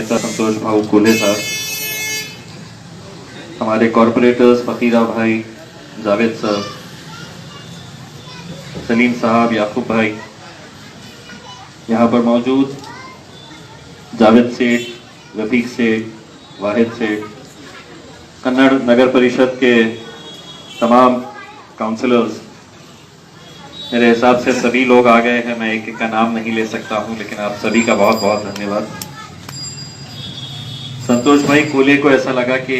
नेता संतोष भाऊ कोल्हे साहब, हमारे कॉरपोरेटर्स फकीरा भाई, जावेद साहब, सलीम साहब, याकूब भाई, यहाँ पर मौजूद जावेद सेठ, रफीक सेठ, वाहिद सेठ, कन्नड़ नगर परिषद के तमाम काउंसलर्स, मेरे हिसाब से सभी लोग आ गए हैं। मैं एक एक का नाम नहीं ले सकता हूं, लेकिन आप सभी का बहुत बहुत धन्यवाद। संतोष भाई कोल्हे को ऐसा लगा कि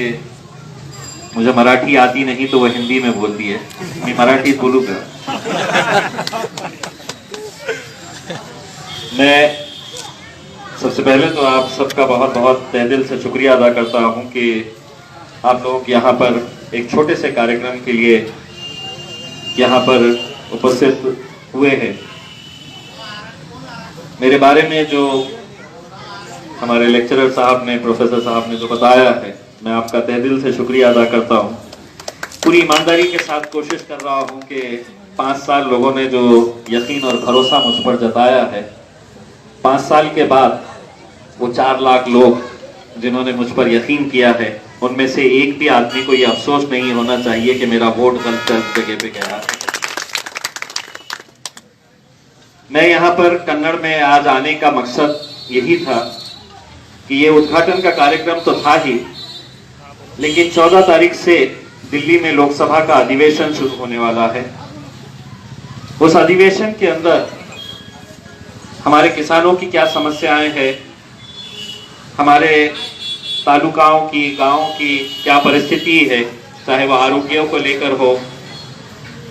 मुझे मराठी आती नहीं तो वो हिंदी में बोलती है, मैं मराठी बोलूंगा। मैं सबसे पहले तो आप सबका बहुत बहुत तहे दिल से शुक्रिया अदा करता हूं कि आप लोग यहाँ पर एक छोटे से कार्यक्रम के लिए यहाँ पर उपस्थित हुए हैं। मेरे बारे में जो हमारे लेक्चरर साहब ने, प्रोफेसर साहब ने जो बताया है, मैं आपका तहे दिल से शुक्रिया अदा करता हूं। पूरी ईमानदारी के साथ कोशिश कर रहा हूं कि 5 साल लोगों ने जो यकीन और भरोसा मुझ पर जताया है, 5 साल के बाद वो 4 लाख लोग जिन्होंने मुझ पर यकीन किया है, उनमें से एक भी आदमी को ये अफसोस नहीं होना चाहिए कि मेरा वोट गलत जगह पे गया है। मैं यहाँ पर कन्नड़ में आज आने का मकसद यही था कि ये उद्घाटन का कार्यक्रम तो था ही, लेकिन 14 तारीख से दिल्ली में लोकसभा का अधिवेशन शुरू होने वाला है। उस अधिवेशन के अंदर हमारे किसानों की क्या समस्याएं हैं, हमारे तालुकाओं की, गांवों की क्या परिस्थिति है, चाहे वह आरोग्यों को लेकर हो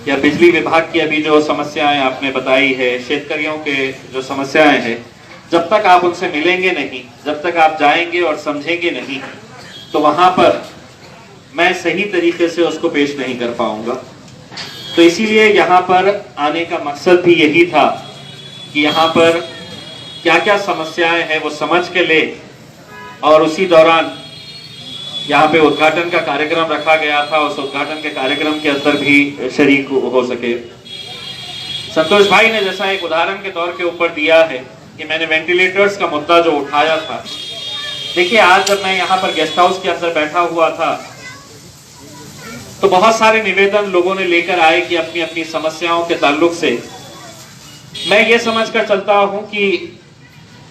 या बिजली विभाग की अभी जो समस्याएं आपने बताई है, शेतकरियों के जो समस्याएं हैं, जब तक आप उनसे मिलेंगे नहीं, जब तक आप जाएंगे और समझेंगे नहीं, तो वहां पर मैं सही तरीके से उसको पेश नहीं कर पाऊंगा। तो इसीलिए यहाँ पर आने का मकसद भी यही था कि यहाँ पर क्या क्या समस्याएं हैं वो समझ के ले, और उसी दौरान यहाँ पे उद्घाटन का कार्यक्रम रखा गया था, उस उद्घाटन के कार्यक्रम के अंदर भी शरीक हो सके। संतोष भाई ने जैसा एक उदाहरण के तौर के ऊपर दिया है कि मैंने वेंटिलेटर्स का मुद्दा जो उठाया था, देखिए आज जब मैं यहाँ पर गेस्ट हाउस के अंदर बैठा हुआ था तो बहुत सारे निवेदन लोगों ने लेकर आए कि अपनी अपनी समस्याओं के ताल्लुक से मैं ये समझकर चलता हूं कि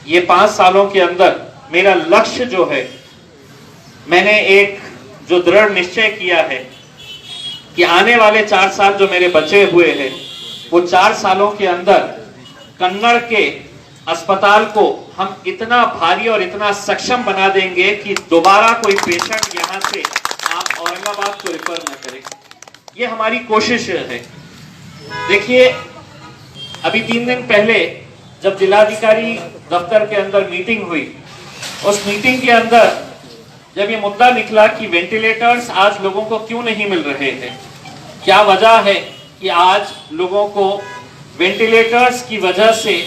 ये 5 सालों के अंदर मेरा लक्ष्य जो है, मैंने एक जो दृढ़ निश्चय किया है कि आने वाले 4 साल जो मेरे बचे हुए हैं, वो 4 सालों के अंदर कन्नड़ के अस्पताल को हम इतना भारी और इतना सक्षम बना देंगे कि दोबारा कोई पेशेंट यहाँ से आप औरंगाबाद को रेफर न करें। ये हमारी कोशिश है। देखिए अभी 3 दिन पहले जब जिलाधिकारी दफ्तर के अंदर मीटिंग हुई, उस मीटिंग के अंदर जब ये मुद्दा निकला कि वेंटिलेटर्स आज लोगों को क्यों नहीं मिल रहे हैं, क्या वजह है कि आज लोगों को वेंटिलेटर्स की वजह से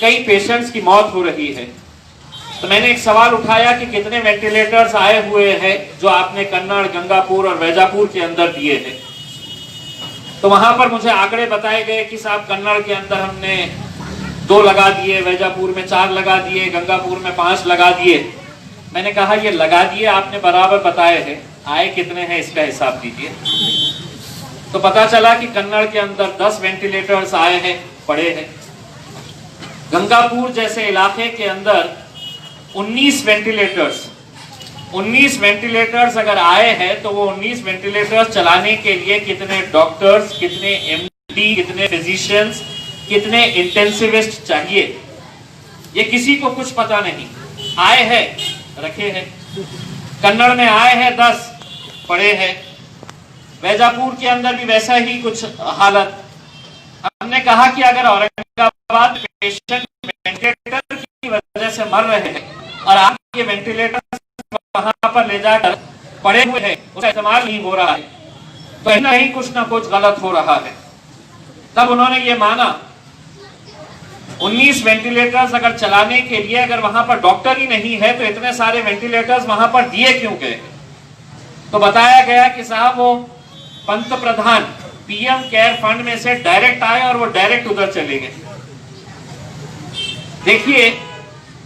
कई पेशेंट्स की मौत हो रही है, तो मैंने एक सवाल उठाया कि कितने वेंटिलेटर्स आए हुए हैं जो आपने कन्नड़, गंगापुर और वैजापुर के अंदर दिए हैं। तो वहां पर मुझे आंकड़े बताए गए कि साहब कन्नड़ के अंदर हमने 2 लगा दिए, वैजापुर में 4 लगा दिए, गंगापुर में 5 लगा दिए। मैंने कहा ये लगा दिए आपने बराबर बताए हैं, आए कितने हैं इसका हिसाब दीजिए। तो पता चला कि कन्नड़ के अंदर 10 वेंटिलेटर्स आए हैं, पड़े हैं। गंगापुर जैसे इलाके के अंदर 19 वेंटिलेटर्स अगर आए हैं तो वो 19 वेंटिलेटर्स चलाने के लिए कितने डॉक्टर्स, कितने एमडी, कितने फिजिशियंस, कितने इंटेंसिविस्ट चाहिए, ये किसी को कुछ पता नहीं। आए हैं, रखे हैं। कन्नड़ में आए हैं 10, पड़े हैं। वैजापुर के अंदर भी वैसा ही कुछ हालत। हमने कहा कि अगर औरंगाबाद पेशेंट वेंटिलेटर की वजह से मर रहे हैं और आप ये वेंटिलेटर वहां पर ले जाकर पड़े हुए हैं, उसका इस्तेमाल नहीं हो रहा है, तो कहीं ना कुछ ना कुछ गलत हो रहा है। तब उन्होंने ये माना 19 वेंटिलेटर्स अगर चलाने के लिए अगर वहां पर डॉक्टर ही नहीं है तो इतने सारे वेंटिलेटर्स वहां पर दिए क्यों गए? तो बताया गया कि साहब वो पंत प्रधान पीएम केयर फंड में से डायरेक्ट आए और वो डायरेक्ट उधर चले गए। देखिए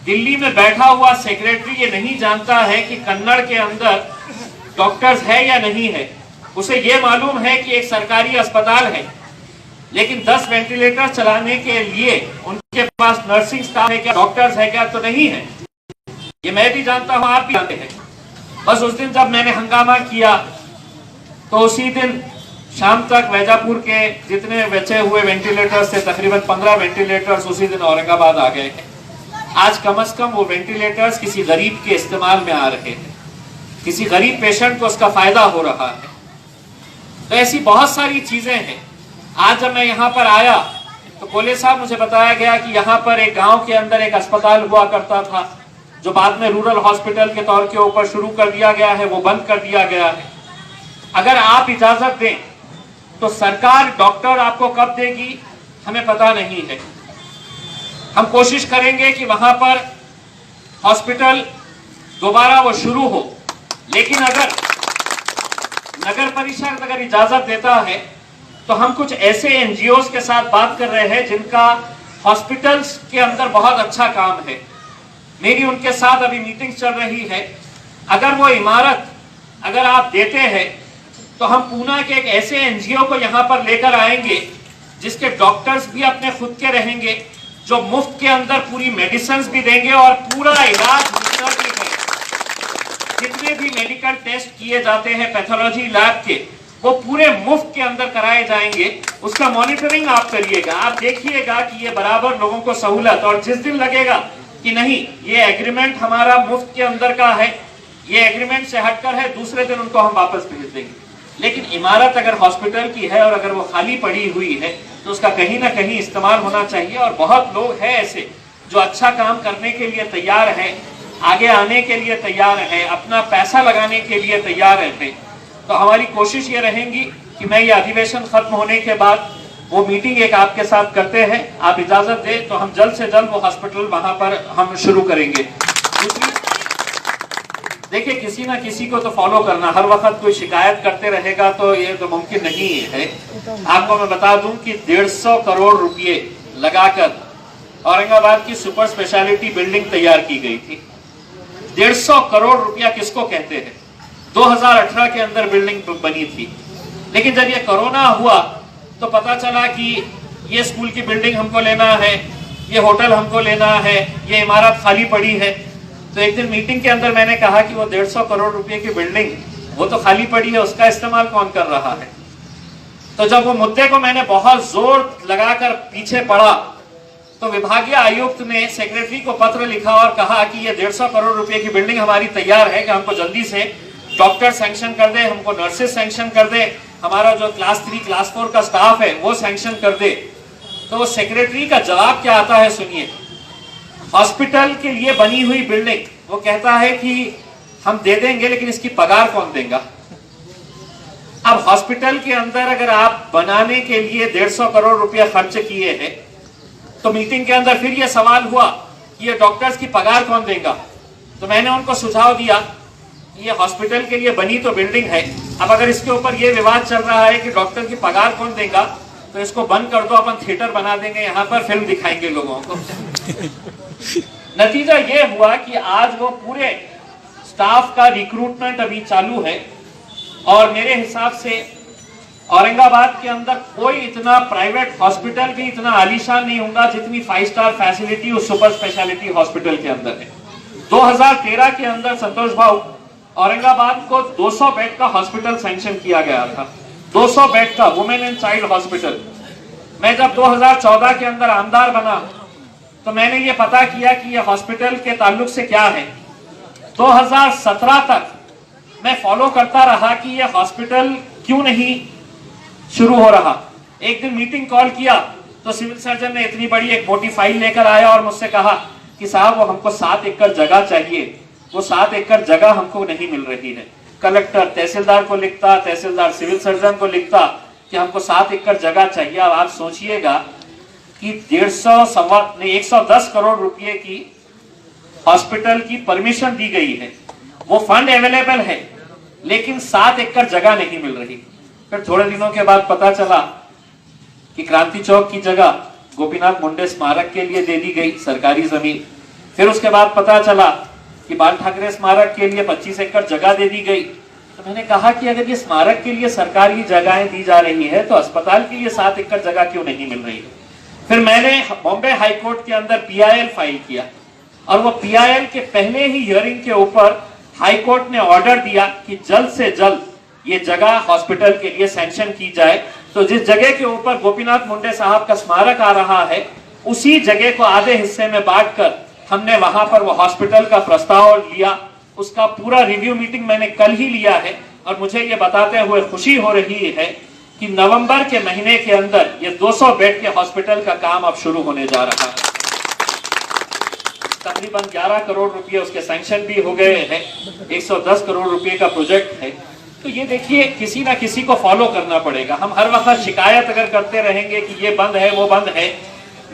दिल्ली में बैठा हुआ सेक्रेटरी ये नहीं जानता है कि कन्नड़ के अंदर डॉक्टर्स है या नहीं है। उसे ये मालूम है कि एक सरकारी अस्पताल है, लेकिन 10 वेंटिलेटर चलाने के लिए उनके पास नर्सिंग स्टाफ है क्या, डॉक्टर्स है क्या, तो नहीं है। ये मैं भी जानता हूं, आप भी जानते हैं। बस उस दिन जब मैंने हंगामा किया तो उसी दिन शाम तक वैजापुर के जितने बचे हुए वेंटिलेटर्स थे, तकरीबन 15 वेंटिलेटर्स उसी दिन औरंगाबाद आ गए। आज कम से कम वो वेंटिलेटर्स किसी गरीब के इस्तेमाल में आ रहे हैं, किसी गरीब पेशेंट को उसका फायदा हो रहा है। तो ऐसी बहुत सारी चीजें हैं। आज जब मैं यहाँ पर आया तो कोले साहब मुझे बताया गया कि यहाँ पर एक गांव के अंदर एक अस्पताल हुआ करता था, जो बाद में रूरल हॉस्पिटल के तौर के ऊपर शुरू कर दिया गया है, वो बंद कर दिया गया है। अगर आप इजाजत दें तो सरकार डॉक्टर आपको कब देगी हमें पता नहीं है। हम कोशिश करेंगे कि वहां पर हॉस्पिटल दोबारा वो शुरू हो, लेकिन अगर नगर परिषद अगर इजाजत देता है तो हम कुछ ऐसे एनजीओज के साथ बात कर रहे हैं जिनका हॉस्पिटल्स के अंदर बहुत अच्छा काम है। मेरी उनके साथ अभी मीटिंग चल रही है। अगर वो इमारत अगर आप देते हैं तो हम पूना के एक ऐसे एनजीओ को यहाँ पर लेकर आएंगे जिसके डॉक्टर्स भी अपने खुद के रहेंगे, जो मुफ्त के अंदर पूरी मेडिसिन भी देंगे और पूरा इलाज भी है। जितने भी मेडिकल टेस्ट किए जाते हैं पैथोलॉजी लैब के, वो पूरे मुफ्त के अंदर कराए जाएंगे। उसका मॉनिटरिंग आप करिएगा, आप देखिएगा कि ये बराबर लोगों को सहूलत, और जिस दिन लगेगा कि नहीं ये एग्रीमेंट हमारा मुफ्त के अंदर का है, ये एग्रीमेंट से हटकर है, दूसरे दिन उनको हम वापस भेज देंगे। लेकिन इमारत अगर हॉस्पिटल की है और अगर वो खाली पड़ी हुई है तो उसका कहीं ना कहीं इस्तेमाल होना चाहिए। और बहुत लोग हैं ऐसे जो अच्छा काम करने के लिए तैयार हैं, आगे आने के लिए तैयार है, अपना पैसा लगाने के लिए तैयार है। तो हमारी कोशिश ये रहेगी कि मैं ये अधिवेशन खत्म होने के बाद वो मीटिंग एक आपके साथ करते हैं, आप इजाजत दें तो हम जल्द से जल्द वो हॉस्पिटल वहां पर हम शुरू करेंगे। दूसरी, देखिए किसी ना किसी को तो फॉलो करना, हर वक्त कोई शिकायत करते रहेगा तो ये तो मुमकिन नहीं है। आपको मैं बता दूं कि 150 करोड़ रुपए लगाकर औरंगाबाद की सुपर स्पेशलिटी बिल्डिंग तैयार की गई थी। 150 करोड़ रुपया किसको कहते हैं? 2018 के अंदर बिल्डिंग बनी थी, लेकिन जब ये कोरोना हुआ तो पता चला कि ये स्कूल की बिल्डिंग हमको लेना है, ये होटल हमको लेना है, ये इमारत खाली पड़ी है। तो एक दिन मीटिंग के अंदर मैंने कहा कि वो 150 करोड़ रुपए की बिल्डिंग वो तो खाली पड़ी है, उसका इस्तेमाल कौन कर रहा है? तो जब वो मुद्दे को मैंने बहुत जोर लगाकर पीछे पड़ा तो विभागीय आयुक्त ने सेक्रेटरी को पत्र लिखा और कहा कि ये 150 करोड़ रुपए की बिल्डिंग हमारी तैयार है कि हमको जल्दी से डॉक्टर सैंक्शन कर दे, हमको नर्सेज सैंक्शन कर दे, हमारा जो क्लास 3 क्लास 4 का स्टाफ है वो सैंक्शन कर दे। तो वो सेक्रेटरी का जवाब क्या आता है सुनिए। हॉस्पिटल के लिए बनी हुई बिल्डिंग, वो कहता है कि हम दे देंगे लेकिन इसकी पगार कौन देगा? अब हॉस्पिटल के अंदर अगर आप बनाने के लिए 150 करोड़ रुपया खर्च किए हैं तो मीटिंग के अंदर फिर ये सवाल हुआ कि ये डॉक्टर्स की पगार कौन देगा? तो मैंने उनको सुझाव दिया ये हॉस्पिटल के लिए बनी तो बिल्डिंग है, अब अगर इसके ऊपर ये विवाद चल रहा है कि डॉक्टर की पगार कौन देगा तो इसको बंद कर दो, अपन थिएटर बना देंगे, यहाँ पर फिल्म दिखाएंगे लोगों को। नतीजा ये हुआ कि आज वो पूरे स्टाफ का रिक्रूटमेंट अभी चालू है और मेरे हिसाब से औरंगाबाद के अंदर कोई इतना प्राइवेट हॉस्पिटल भी इतना आलीशान नहीं होगा जितनी 5 स्टार फैसिलिटी उस सुपर स्पेशलिटी हॉस्पिटल के अंदर है। 2013 के अंदर संतोष भाऊ औरंगाबाद को 200 बेड का हॉस्पिटल सैंक्शन किया गया था, 200 बेड का वुमेन एंड चाइल्ड हॉस्पिटल। मैं जब 2014 के अंदर आमदार बना तो मैंने ये पता किया कि ये हॉस्पिटल के ताल्लुक से क्या है। 2017 तक मैं फॉलो करता रहा कि ये हॉस्पिटल क्यों नहीं शुरू हो रहा। एक दिन मीटिंग कॉल किया तो सिविल सर्जन ने इतनी बड़ी एक मोटी फाइल लेकर आया और मुझसे कहा कि साहब वो हमको 7 एकड़ जगह चाहिए, वो 7 एकड़ जगह हमको नहीं मिल रही है। कलेक्टर तहसीलदार को लिखता, तहसीलदार सिविल सर्जन को लिखता कि हमको 7 एकड़ जगह चाहिए। अब आप सोचिएगा कि 110 करोड़ रुपए की हॉस्पिटल की परमिशन दी गई है, वो फंड अवेलेबल है, लेकिन 7 एकड़ जगह नहीं मिल रही। फिर थोड़े दिनों के बाद पता चला कि क्रांति चौक की जगह गोपीनाथ मुंडे स्मारक के लिए दे दी गई सरकारी जमीन। फिर उसके बाद पता चला कि बाल ठाकरे स्मारक के लिए 25 एकड़ जगह दे दी गई। तो मैंने कहा कि अगर ये स्मारक के लिए सरकारी जगहें दी जा रही है तो अस्पताल के लिए 7 एकड़ जगह क्यों नहीं मिल रही है। फिर मैंने बॉम्बे हाई कोर्ट के अंदर PIL फाइल किया और वो PIL के पहले ही हियरिंग के ऊपर हाई कोर्ट ने ऑर्डर दिया कि जल्द से जल्द ये जगह हॉस्पिटल के लिए सैंक्शन की जाए। तो जिस जगह के ऊपर गोपीनाथ मुंडे साहब का स्मारक आ रहा है उसी जगह को आधे हिस्से में बांटकर हमने वहां पर वो हॉस्पिटल का प्रस्ताव लिया। उसका पूरा रिव्यू मीटिंग मैंने कल ही लिया है और मुझे ये बताते हुए खुशी हो रही है कि नवंबर के महीने के अंदर ये 200 बेड के हॉस्पिटल का काम अब शुरू होने जा रहा है। तकरीबन 11 करोड़ रुपए उसके सैंक्शन भी हो गए हैं। 110 करोड़ रुपए का प्रोजेक्ट है। तो ये देखिए, किसी ना किसी को फॉलो करना पड़ेगा। हम हर वक्त शिकायत अगर करते रहेंगे कि ये बंद है वो बंद है।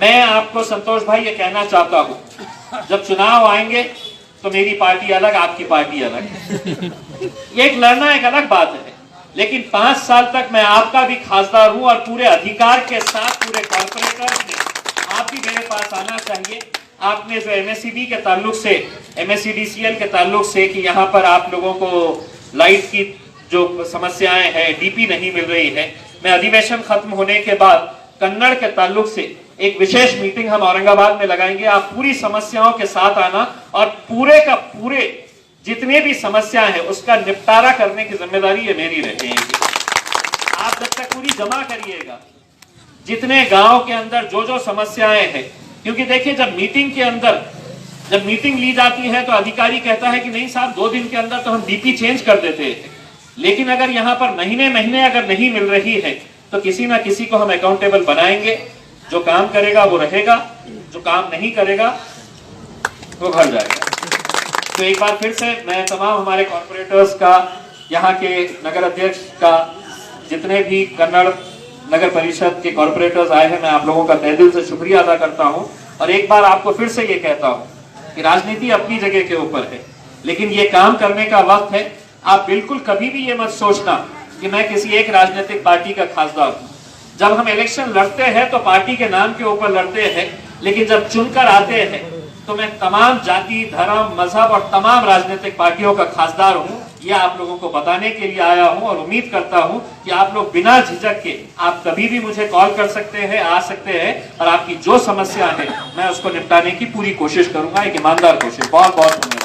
मैं आपको संतोष भाई ये कहना चाहता हूँ, जब चुनाव आएंगे तो मेरी पार्टी अलग, आपकी पार्टी अलग। ये एक लड़ना एक अलग बात है, लेकिन 5 साल तक मैं आपका भी खासदार हूं और पूरे अधिकार के साथ पूरे कॉर्पोरेटर्स ने आप भी मेरे पास आना चाहिए। आपने जो MSED के ताल्लुक से, MSEDCL के ताल्लुक से कि यहाँ पर आप लोगों को लाइट की जो समस्याएं हैं, DP नहीं मिल रही है, मैं अधिवेशन खत्म होने के बाद कन्नड़ के ताल्लुक से एक विशेष मीटिंग हम औरंगाबाद में लगाएंगे। आप पूरी समस्याओं के साथ आना और पूरे का पूरे जितने भी समस्याएं हैं उसका निपटारा करने की जिम्मेदारी ये मेरी रहेगी। आप जब तक पूरी जमा करिएगा जितने गांव के अंदर जो जो समस्याएं हैं, क्योंकि देखिए जब मीटिंग ली जाती है तो अधिकारी कहता है कि नहीं साहब 2 दिन के अंदर तो हम DP चेंज कर देते हैं, लेकिन अगर यहाँ पर महीने महीने अगर नहीं मिल रही है तो किसी ना किसी को हम अकाउंटेबल बनाएंगे। जो काम करेगा वो रहेगा, जो काम नहीं करेगा वो घर जाएगा। तो एक बार फिर से मैं तमाम हमारे कॉर्पोरेटर्स का, यहाँ के नगर अध्यक्ष का, जितने भी कन्नड़ नगर परिषद के कॉर्पोरेटर्स आए हैं, मैं आप लोगों का तहे दिल से शुक्रिया अदा करता हूँ। और एक बार आपको फिर से ये कहता हूँ कि राजनीति अपनी जगह के ऊपर है, लेकिन ये काम करने का वक्त है। आप बिल्कुल कभी भी ये मत सोचना कि मैं किसी एक राजनीतिक पार्टी का खासदार हूँ। जब हम इलेक्शन लड़ते हैं तो पार्टी के नाम के ऊपर लड़ते हैं, लेकिन जब चुनकर आते हैं तो मैं तमाम जाति, धर्म, मजहब और तमाम राजनीतिक पार्टियों का खासदार हूँ। ये आप लोगों को बताने के लिए आया हूँ और उम्मीद करता हूँ कि आप लोग बिना झिझक के आप कभी भी मुझे कॉल कर सकते हैं, आ सकते हैं और आपकी जो समस्या है मैं उसको निपटाने की पूरी कोशिश करूंगा, एक ईमानदार कोशिश। बहुत बहुत धन्यवाद।